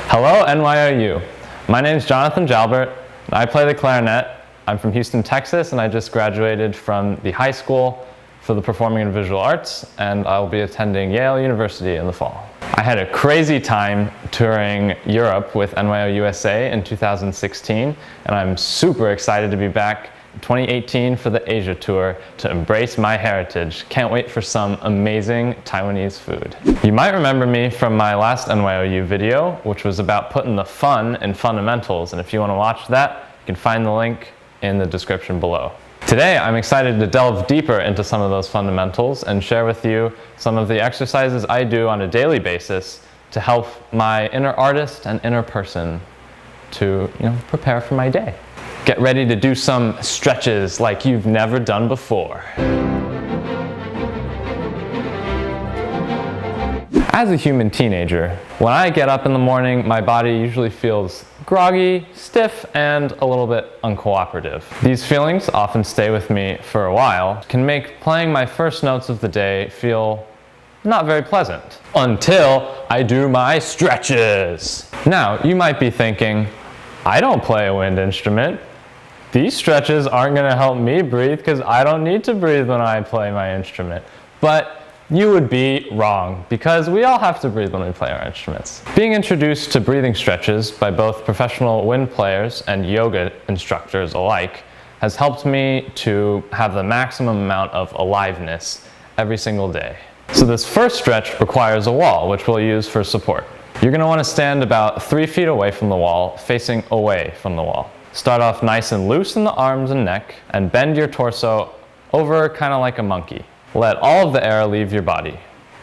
Hello, NYO-U. My name is Jonathan Jalbert, and I play the clarinet. I'm from Houston, Texas, and I just graduated from the high school for the Performing and Visual Arts, and I'll be attending Yale University in the fall. I had a crazy time touring Europe with NYO-USA in 2016, and I'm super excited to be back in 2018 for the Asia tour to embrace my heritage. Can't wait for some amazing Taiwanese food. You might remember me from my last NYO-U video, which was about putting the fun in fundamentals, and if you want to watch that, you can find the link in the description below. Today, I'm excited to delve deeper into some of those fundamentals and share with you some of the exercises I do on a daily basis to help my inner artist and inner person to, prepare for my day. Get ready to do some stretches like you've never done before. As a human teenager, when I get up in the morning, my body usually feels groggy, stiff, and a little bit uncooperative. These feelings often stay with me for a while, can make playing my first notes of the day feel not very pleasant, until I do my stretches. Now, you might be thinking, I don't play a wind instrument. These stretches aren't going to help me breathe because I don't need to breathe when I play my instrument. But you would be wrong, because we all have to breathe when we play our instruments. Being introduced to breathing stretches by both professional wind players and yoga instructors alike has helped me to have the maximum amount of aliveness every single day. So this first stretch requires a wall, which we'll use for support. You're going to want to stand about 3 feet away from the wall, facing away from the wall. Start off nice and loose in the arms and neck, and bend your torso over kind of like a monkey. Let all of the air leave your body.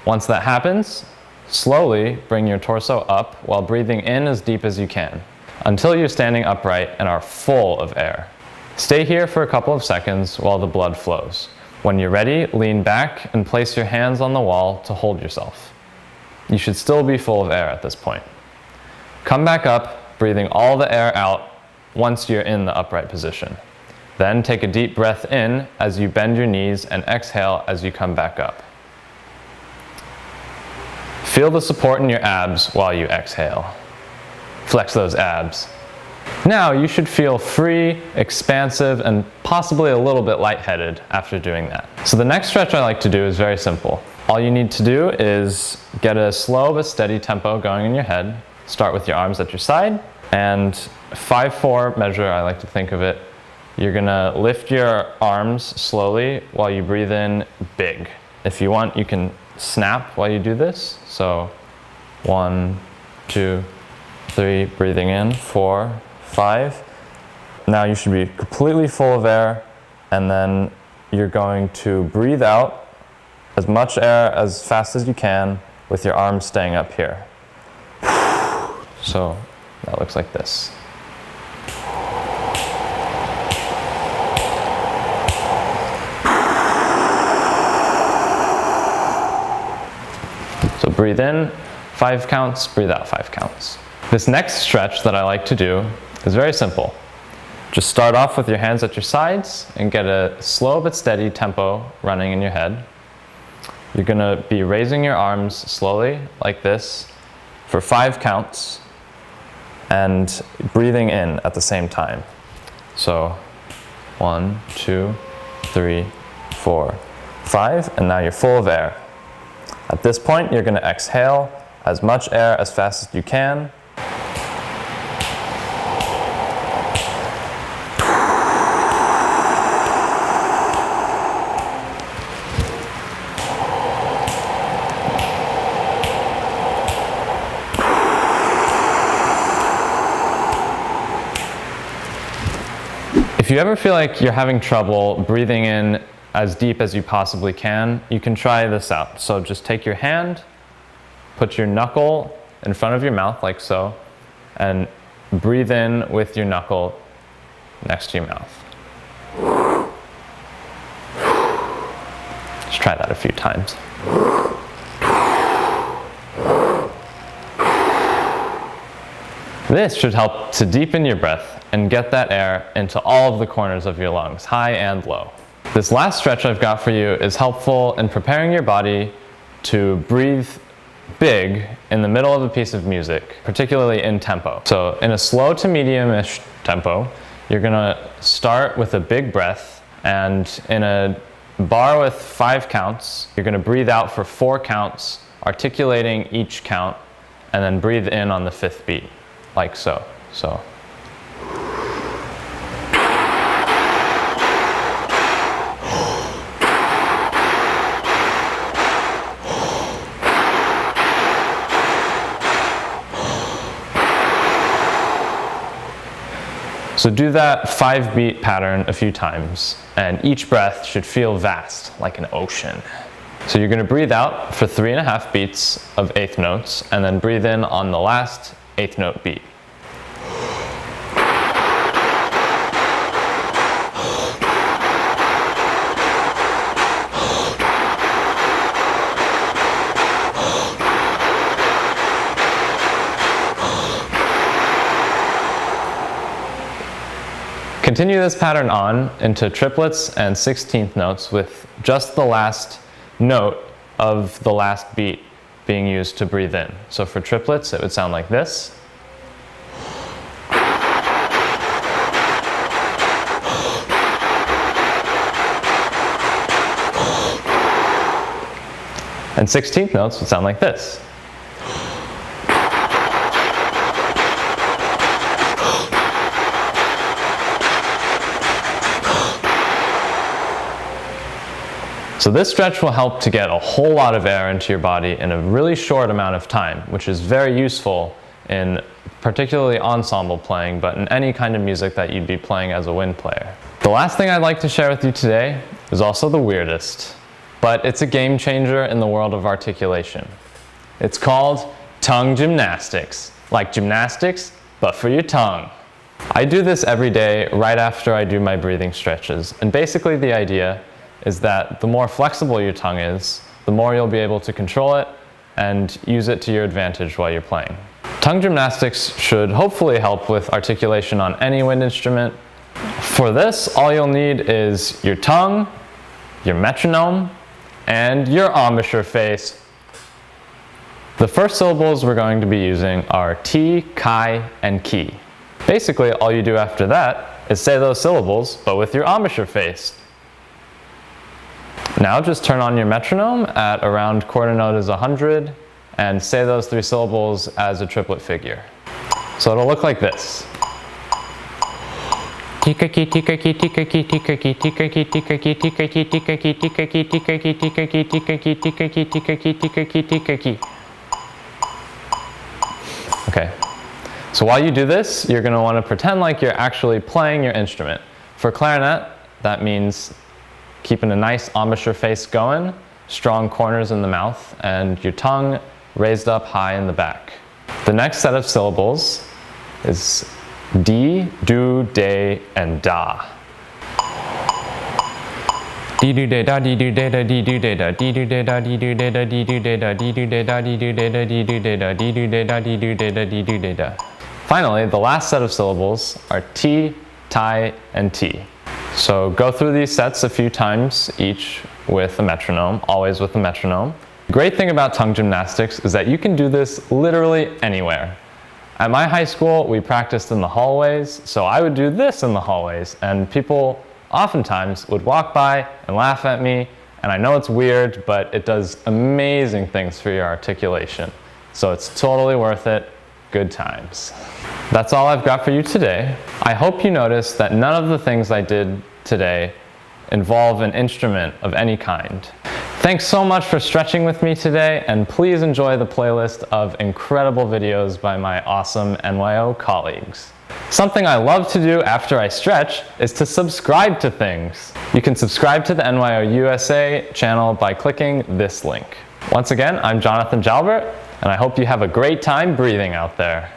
Once that happens, slowly bring your torso up while breathing in as deep as you can, until you're standing upright and are full of air. Stay here for a couple of seconds while the blood flows. When you're ready, lean back and place your hands on the wall to hold yourself. You should still be full of air at this point. Come back up, breathing all the air out once you're in the upright position. Then take a deep breath in as you bend your knees and exhale as you come back up. Feel the support in your abs while you exhale. Flex those abs. Now you should feel free, expansive, and possibly a little bit lightheaded after doing that. So the next stretch I like to do is very simple. All you need to do is get a slow but steady tempo going in your head. Start with your arms at your side, and 5-4 measure, I like to think of it. You're gonna lift your arms slowly while you breathe in big. If you want, you can snap while you do this. So 1, 2, 3, breathing in, 4, 5. Now you should be completely full of air, and then you're going to breathe out as much air as fast as you can with your arms staying up here. So that looks like this. So breathe in 5 counts, breathe out 5 counts. This next stretch that I like to do is very simple. Just start off with your hands at your sides and get a slow but steady tempo running in your head. You're going to be raising your arms slowly like this for 5 counts and breathing in at the same time. So 1, 2, 3, 4, 5, and now you're full of air. At this point, you're going to exhale as much air as fast as you can. If you ever feel like you're having trouble breathing in as deep as you possibly can, you can try this out. So just take your hand, put your knuckle in front of your mouth like so, and breathe in with your knuckle next to your mouth. Just try that a few times. This should help to deepen your breath and get that air into all of the corners of your lungs, high and low. This last stretch I've got for you is helpful in preparing your body to breathe big in the middle of a piece of music, particularly in tempo. So in a slow to medium-ish tempo, you're gonna start with a big breath, and in a bar with 5 counts, you're gonna breathe out for 4 counts, articulating each count, and then breathe in on the 5th beat, like so. So do that 5-beat pattern a few times, and each breath should feel vast, like an ocean. So you're gonna breathe out for 3.5 beats of 1/8 notes, and then breathe in on the last 1/8 note beat. Continue this pattern on into triplets and 16th notes with just the last note of the last beat being used to breathe in. So for triplets, it would sound like this. And 16th notes would sound like this. So this stretch will help to get a whole lot of air into your body in a really short amount of time, which is very useful in particularly ensemble playing, but in any kind of music that you'd be playing as a wind player. The last thing I'd like to share with you today is also the weirdest, but it's a game changer in the world of articulation. It's called tongue gymnastics, like gymnastics, but for your tongue. I do this every day right after I do my breathing stretches, and basically the idea is that the more flexible your tongue is, the more you'll be able to control it and use it to your advantage while you're playing. Tongue gymnastics should hopefully help with articulation on any wind instrument. For this, all you'll need is your tongue, your metronome, and your embouchure face. The first syllables we're going to be using are ti, kai, and ki. Basically, all you do after that is say those syllables, but with your embouchure face. Now just turn on your metronome at around quarter note is 100 and say those 3 syllables as a triplet figure. So it'll look like this. Okay, so while you do this, you're going to want to pretend like you're actually playing your instrument. For clarinet, that means keeping a nice embouchure face going, strong corners in the mouth, and your tongue raised up high in the back. The next set of syllables is di, do, de, and da. Di do de da di do de da di do de da di do de da di do de da di do de da di do de da di do de da di do de da di do de da di do de da di do de da. Finally, the last set of syllables are ti, tai, and ti. So go through these sets a few times each with a metronome, always with a metronome. The great thing about tongue gymnastics is that you can do this literally anywhere. At my high school, we practiced in the hallways, so I would do this in the hallways, and people oftentimes would walk by and laugh at me, and I know it's weird, but it does amazing things for your articulation. So it's totally worth it. Good times. That's all I've got for you today. I hope you noticed that none of the things I did today involve an instrument of any kind. Thanks so much for stretching with me today, and please enjoy the playlist of incredible videos by my awesome NYO colleagues. Something I love to do after I stretch is to subscribe to things. You can subscribe to the NYO-USA channel by clicking this link. Once again, I'm Jonathan Jalbert, and I hope you have a great time breathing out there.